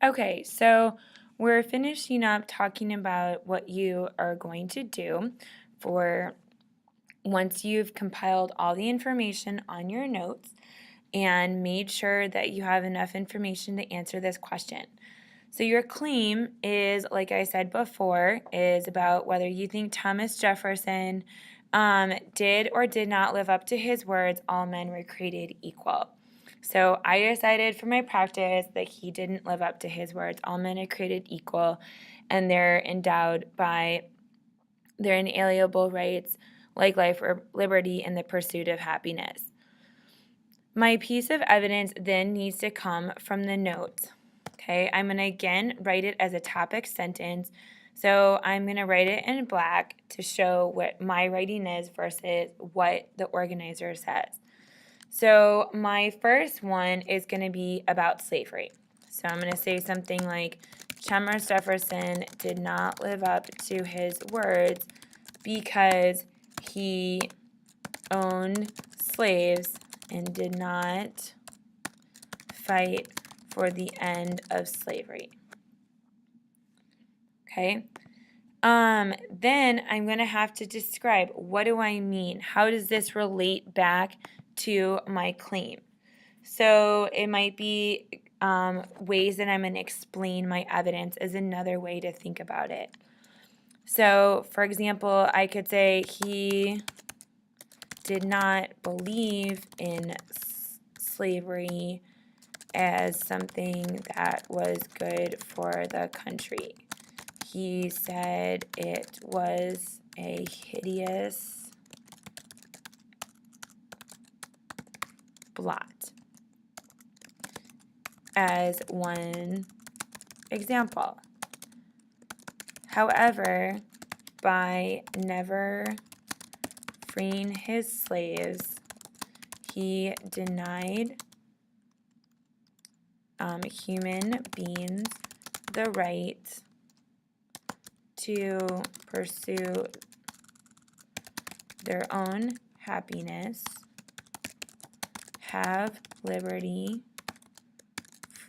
Okay, so we're finishing up talking about what you are going to do for once you've compiled all the information on your notes and made sure that you have enough information to answer this question. So your claim is, like I said before, is about whether you think Thomas Jefferson did or did not live up to his words, all men were created equal. So I decided for my practice that he didn't live up to his words, all men are created equal, and they're endowed by their inalienable rights like life or liberty and the pursuit of happiness. My piece of evidence then needs to come from the notes. Okay, I'm going to again write it as a topic sentence. So I'm going to write it in black to show what my writing is versus what the organizer says. So my first one is going to be about slavery. So I'm going to say something like, Thomas Jefferson did not live up to his words because he owned slaves and did not fight for the end of slavery. Okay. Then I'm going to have to describe, what do I mean? How does this relate back to my claim? So it might be ways that I'm going to explain my evidence is another way to think about it. So, for example, I could say he did not believe in slavery as something that was good for the country. He said it was a hideous blot, as one example. However, by never freeing his slaves, he denied human beings the right to pursue their own happiness, have liberty,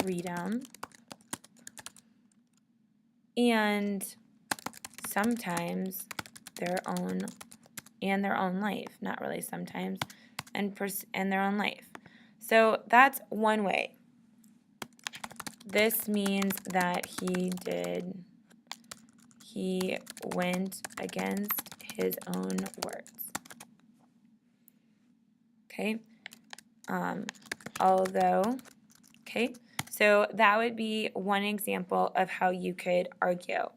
freedom, and sometimes their own life, not really sometimes, and their own life. So that's one way. This means that he went against his own words. Okay. Okay. So that would be one example of how you could argue.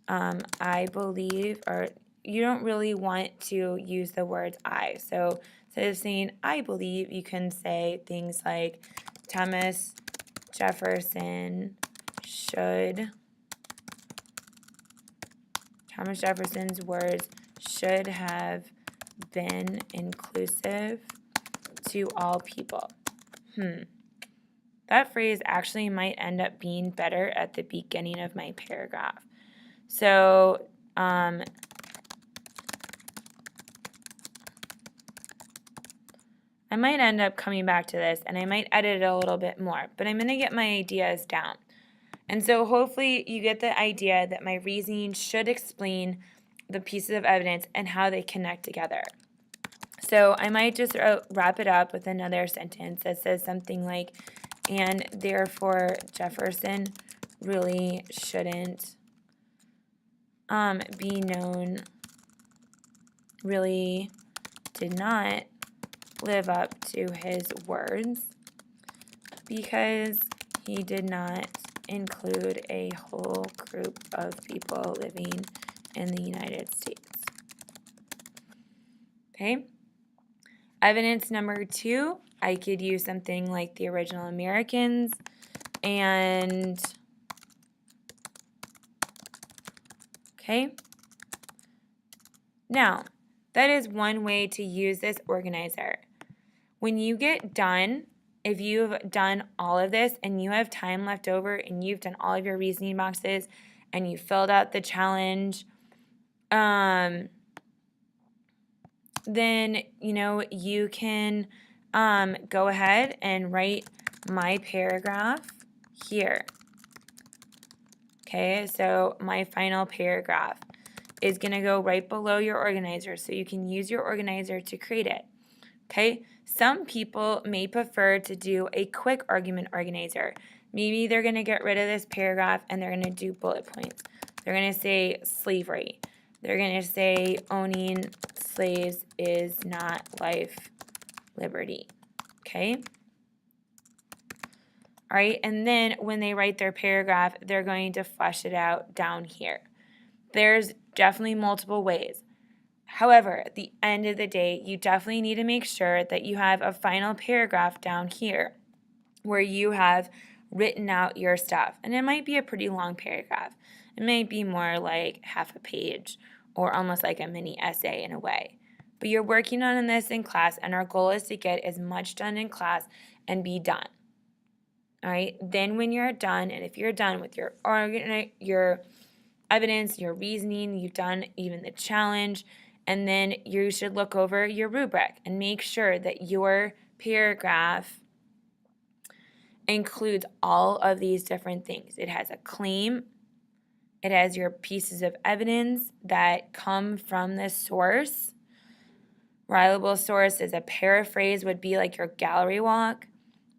I believe, or you don't really want to use the words I. So instead of saying I believe, you can say things like Thomas Jefferson's words should have been inclusive to all people. That phrase actually might end up being better at the beginning of my paragraph. So, I might end up coming back to this, and I might edit it a little bit more, but I'm going to get my ideas down. And so hopefully you get the idea that my reasoning should explain the pieces of evidence and how they connect together. So I might just wrap it up with another sentence that says something like, and therefore Jefferson really shouldn't be known, really did not live up to his words because he did not include a whole group of people living in the United States. Okay. Evidence number 2, I could use something like the original Americans and okay. Now, that is one way to use this organizer. When you get done, if you've done all of this and you have time left over and you've done all of your reasoning boxes and you filled out the challenge, then, you can go ahead and write my paragraph here. Okay, so my final paragraph is going to go right below your organizer, so you can use your organizer to create it. Okay, some people may prefer to do a quick argument organizer. Maybe they're going to get rid of this paragraph and they're going to do bullet points. They're going to say slavery. They're going to say owning slaves is not life, liberty. Okay? All right, and then when they write their paragraph, they're going to flesh it out down here. There's definitely multiple ways. However, at the end of the day, you definitely need to make sure that you have a final paragraph down here where you have written out your stuff. And it might be a pretty long paragraph. It may be more like half a page or almost like a mini essay in a way. But you're working on this in class, and our goal is to get as much done in class and be done. All right, then when you're done, and if you're done with your evidence, your reasoning, you've done even the challenge, and then you should look over your rubric and make sure that your paragraph includes all of these different things. It has a claim, it has your pieces of evidence that come from this source. Reliable source is a paraphrase, would be like your gallery walk.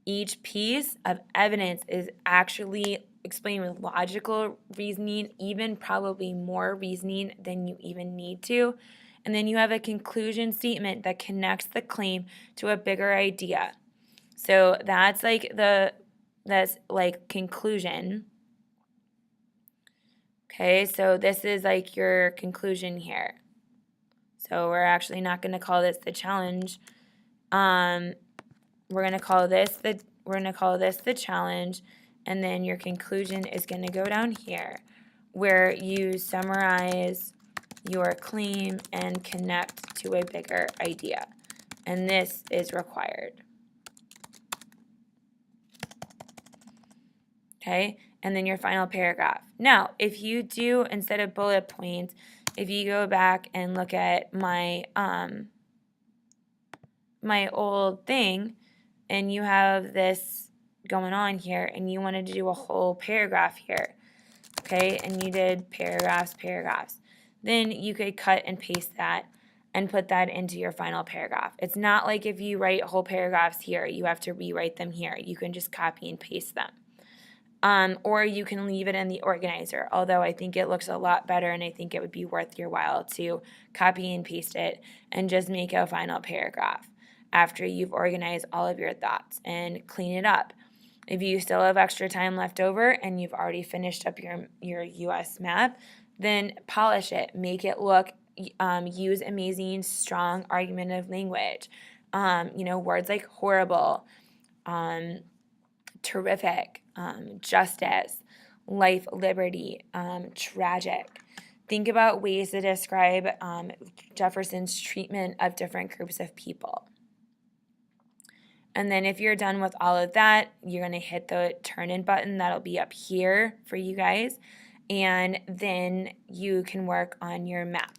Each piece of evidence is actually explained with logical reasoning, even probably more reasoning than you even need to. And then you have a conclusion statement that connects the claim to a bigger idea. So that's like conclusion. Okay, so this is like your conclusion here. So we're actually not going to call this the challenge. We're going to call this the challenge, and then your conclusion is going to go down here where you summarize your claim and connect to a bigger idea. And this is required. Okay? And then your final paragraph. Now, if you do, instead of bullet points, if you go back and look at my my old thing, and you have this going on here, and you wanted to do a whole paragraph here, okay, and you did paragraphs, then you could cut and paste that and put that into your final paragraph. It's not like if you write whole paragraphs here, you have to rewrite them here. You can just copy and paste them. Or you can leave it in the organizer, although I think it looks a lot better, and I think it would be worth your while to copy and paste it and just make a final paragraph after you've organized all of your thoughts and clean it up. If you still have extra time left over and you've already finished up your US map, then polish it, make it look, use amazing, strong argumentative language. Words like horrible, terrific, justice, life, liberty, tragic. Think about ways to describe Jefferson's treatment of different groups of people. And then if you're done with all of that, you're going to hit the turn in button. That'll be up here for you guys. And then you can work on your map.